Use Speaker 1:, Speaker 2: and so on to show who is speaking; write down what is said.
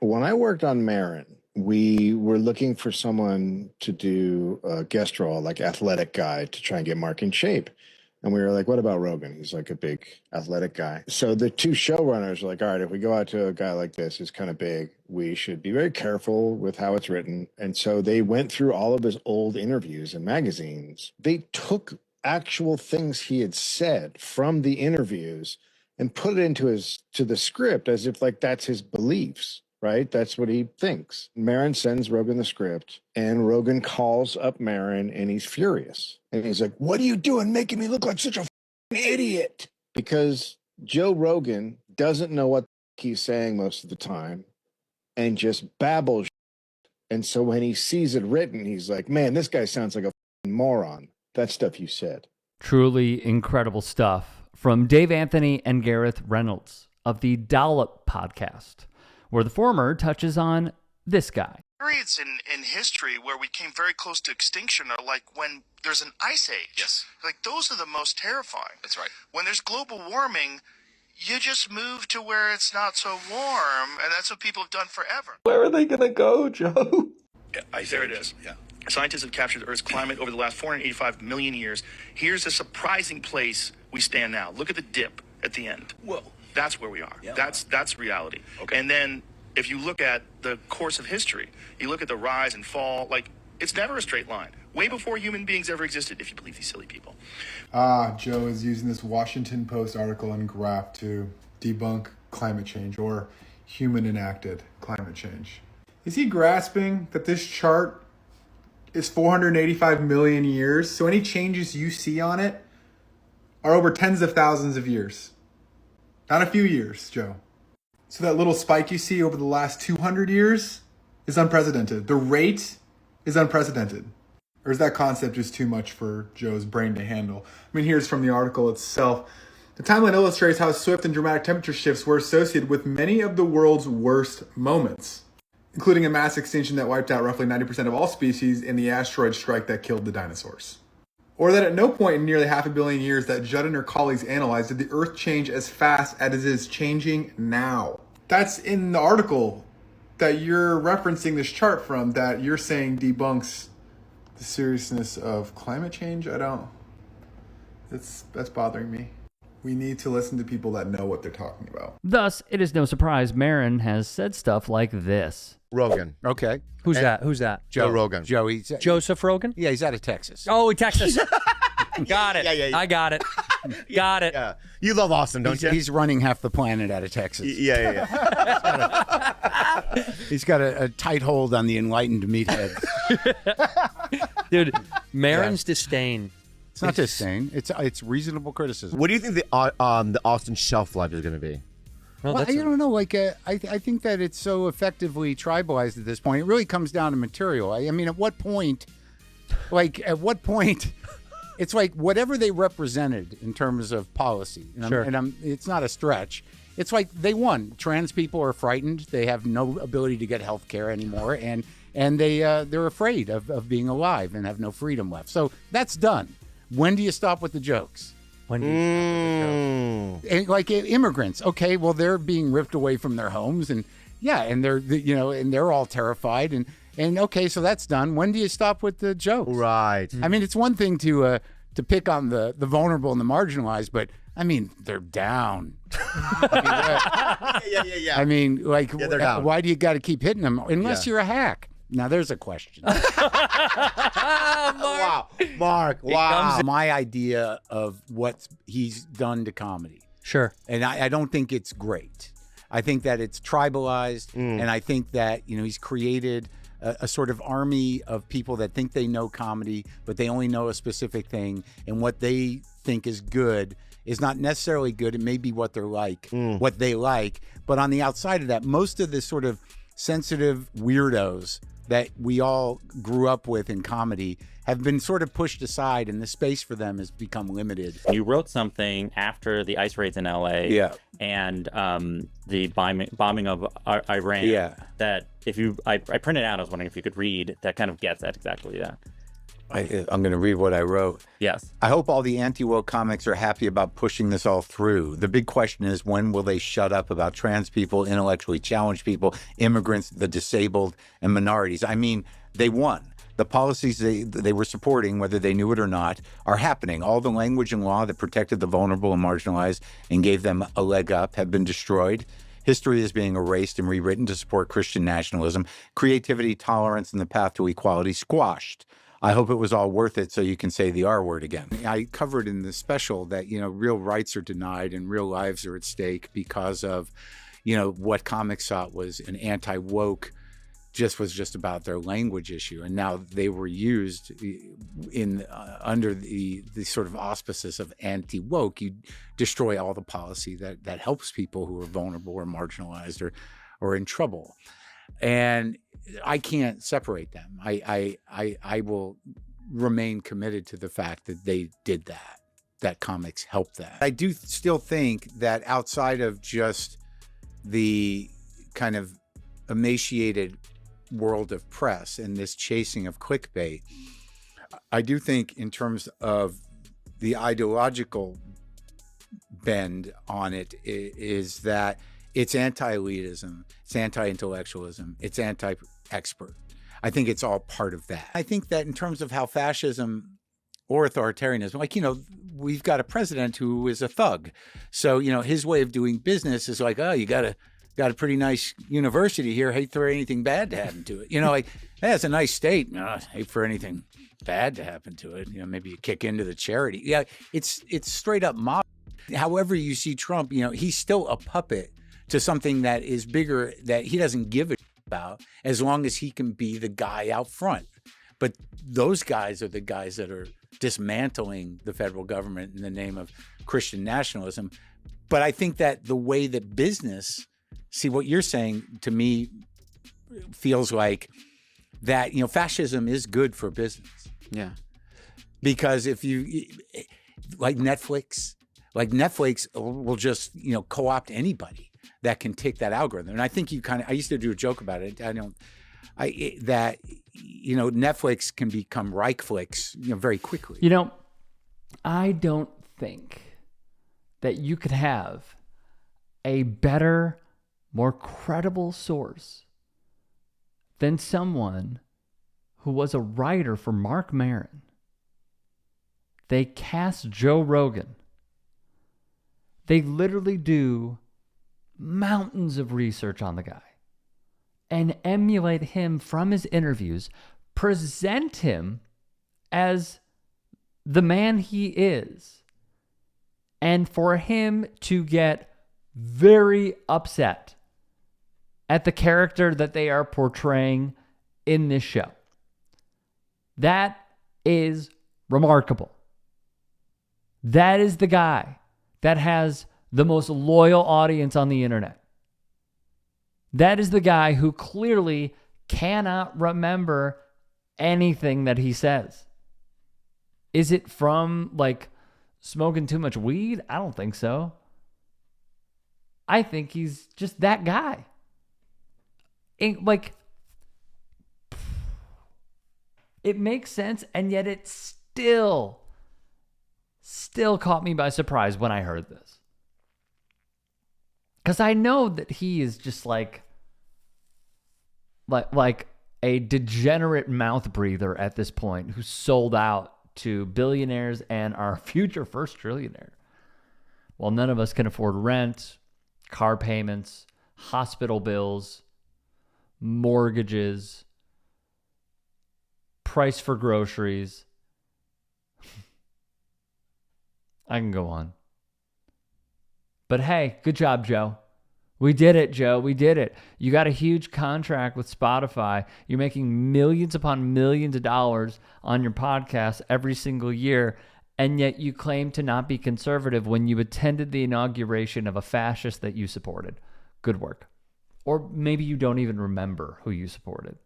Speaker 1: when I worked on Marin, we were looking for someone to do a guest role, like athletic guy, to try and get Mark in shape. And we were like, what about Rogan? He's like a big athletic guy. So the two showrunners were like, all right, if we go out to a guy like this who's kind of big, we should be very careful with how it's written. And so they went through all of his old interviews and magazines. They took actual things he had said from the interviews and put it into the script as if like that's his beliefs. Right? That's what he thinks. Marin sends Rogan the script, and Rogan calls up Marin, and he's furious. And he's like, what are you doing making me look like such a idiot? Because Joe Rogan doesn't know what he's saying most of the time and just babbles. And so when he sees it written, he's like, man, this guy sounds like a moron. That stuff you said.
Speaker 2: Truly incredible stuff from Dave Anthony and Gareth Reynolds of the Dollop podcast, where the former touches on this guy.
Speaker 3: Periods in history where we came very close to extinction are like when there's an ice age.
Speaker 4: Yes.
Speaker 3: Like those are the most terrifying.
Speaker 4: That's right.
Speaker 3: When there's global warming, you just move to where it's not so warm, and that's what people have done forever.
Speaker 5: Where are they going to go, Joe?
Speaker 3: Yeah, there it is. Yeah. Scientists have captured the Earth's climate over the last 485 million years. Here's a surprising place we stand now. Look at the dip at the end.
Speaker 4: Whoa.
Speaker 3: That's where we are.
Speaker 4: Yeah.
Speaker 3: That's reality.
Speaker 4: Okay.
Speaker 3: And then if you look at the course of history, you look at the rise and fall, like it's never a straight line. Way before human beings ever existed, if you believe these silly people.
Speaker 6: Joe is using this Washington Post article and graph to debunk climate change or human enacted climate change. Is he grasping that this chart is 485 million years? So any changes you see on it are over tens of thousands of years. Not a few years, Joe. So that little spike you see over the last 200 years is unprecedented. The rate is unprecedented. Or is that concept just too much for Joe's brain to handle? I mean, here's from the article itself. The timeline illustrates how swift and dramatic temperature shifts were associated with many of the world's worst moments, including a mass extinction that wiped out roughly 90% of all species in the asteroid strike that killed the dinosaurs. Or that at no point in nearly 500 million years that Judd and her colleagues analyzed did the Earth change as fast as it is changing now. That's in the article that you're referencing this chart from, that you're saying debunks the seriousness of climate change. That's bothering me. We need to listen to people that know what they're talking about.
Speaker 2: Thus, it is no surprise Marin has said stuff like this.
Speaker 7: Rogan.
Speaker 8: Okay.
Speaker 9: Who's that?
Speaker 7: Joe Rogan.
Speaker 9: Joseph Rogan?
Speaker 8: Yeah, he's out of Texas.
Speaker 9: Oh, Texas. Got it.
Speaker 7: Yeah.
Speaker 9: I got it. Got it.
Speaker 7: Yeah. You love Austin, don't you?
Speaker 8: He's running half the planet out of Texas.
Speaker 7: Yeah.
Speaker 8: He's got a tight hold on the enlightened meatheads.
Speaker 9: Dude, Marin's disdain.
Speaker 8: It's not disdain. It's reasonable criticism.
Speaker 7: What do you think the Austin shelf life is going to be?
Speaker 9: Well,
Speaker 8: I don't know. Like, I think that it's so effectively tribalized at this point. It really comes down to material. I mean, at what point, it's like whatever they represented in terms of policy. And it's not a stretch. It's like they won. Trans people are frightened. They have no ability to get health care anymore. And they're afraid of being alive and have no freedom left. So that's done. When do you stop with the jokes?
Speaker 9: When do you stop with the jokes?
Speaker 8: And like immigrants, okay, well, they're being ripped away from their homes, and they're all terrified, and okay, so that's done. When do you stop with the jokes?
Speaker 7: Right.
Speaker 8: I mean, it's one thing to pick on the vulnerable and the marginalized, but I mean, they're down.
Speaker 7: Yeah.
Speaker 8: I mean, like,
Speaker 7: they're down.
Speaker 8: Why do you got to keep hitting them unless you're a hack? Now, there's a question.
Speaker 7: Wow. Mark, wow.
Speaker 8: My idea of what he's done to comedy.
Speaker 9: Sure.
Speaker 8: And I don't think it's great. I think that it's tribalized, and I think that, he's created a sort of army of people that think they know comedy, but they only know a specific thing, and what they think is good is not necessarily good. It may be what they're like, what they like, but on the outside of that, most of this sort of sensitive weirdos that we all grew up with in comedy have been sort of pushed aside, and the space for them has become limited.
Speaker 10: You wrote something after the ice raids in LA and the bombing of Iran that I printed out. I was wondering if you could read, that kind of gets at exactly that.
Speaker 8: I'm going to read what I wrote.
Speaker 10: Yes.
Speaker 8: I hope all the anti-woke comics are happy about pushing this all through. The big question is, when will they shut up about trans people, intellectually challenged people, immigrants, the disabled, and minorities? I mean, they won. The policies they were supporting, whether they knew it or not, are happening. All the language and law that protected the vulnerable and marginalized and gave them a leg up have been destroyed. History is being erased and rewritten to support Christian nationalism. Creativity, tolerance, and the path to equality squashed. I hope it was all worth it so you can say the R word again. I covered in the special that, real rights are denied and real lives are at stake because of, what comics thought was an anti-woke was just about their language issue. And now they were used in under the sort of auspices of anti-woke. You destroy all the policy that helps people who are vulnerable or marginalized or in trouble. And I can't separate them. I will remain committed to the fact that they did that comics helped that. I do still think that outside of just the kind of emaciated world of press and this chasing of clickbait, I do think in terms of the ideological bend on it is that it's anti-elitism, it's anti-intellectualism, it's anti-expert. I think it's all part of that. I think that in terms of how fascism or authoritarianism, we've got a president who is a thug. So, his way of doing business is like, oh, you got a pretty nice university here. Hate for anything bad to happen to it. That's a nice state. No, hate for anything bad to happen to it. Maybe you kick into the charity. Yeah, it's straight up mob. However you see Trump, he's still a puppet to something that is bigger that he doesn't give a about, as long as he can be the guy out front. But those guys are the guys that are dismantling the federal government in the name of Christian nationalism. But I think that the way that business, see what you're saying to me feels like that, fascism is good for business.
Speaker 4: Yeah.
Speaker 8: Because if you, like Netflix will just, co-opt anybody that can take that algorithm. And I think I used to do a joke about it. Netflix can become Reichflix, very quickly.
Speaker 2: I don't think that you could have a better, more credible source than someone who was a writer for Mark Maron. They cast Joe Rogan. They literally do mountains of research on the guy and emulate him from his interviews, present him as the man he is, and for him to get very upset at the character that they are portraying in this show. That is remarkable. That is the guy that has the most loyal audience on the internet. That is the guy who clearly cannot remember anything that he says. Is it from smoking too much weed? I don't think so. I think he's just that guy. It makes sense, and yet it still caught me by surprise when I heard this. Because I know that he is just like a degenerate mouth breather at this point who sold out to billionaires and our future first trillionaire. While none of us can afford rent, car payments, hospital bills, mortgages, price for groceries. I can go on. But hey, good job, Joe. We did it, Joe. We did it. You got a huge contract with Spotify. You're making millions upon millions of dollars on your podcast every single year, and yet you claim to not be conservative when you attended the inauguration of a fascist that you supported. Good work. Or maybe you don't even remember who you supported.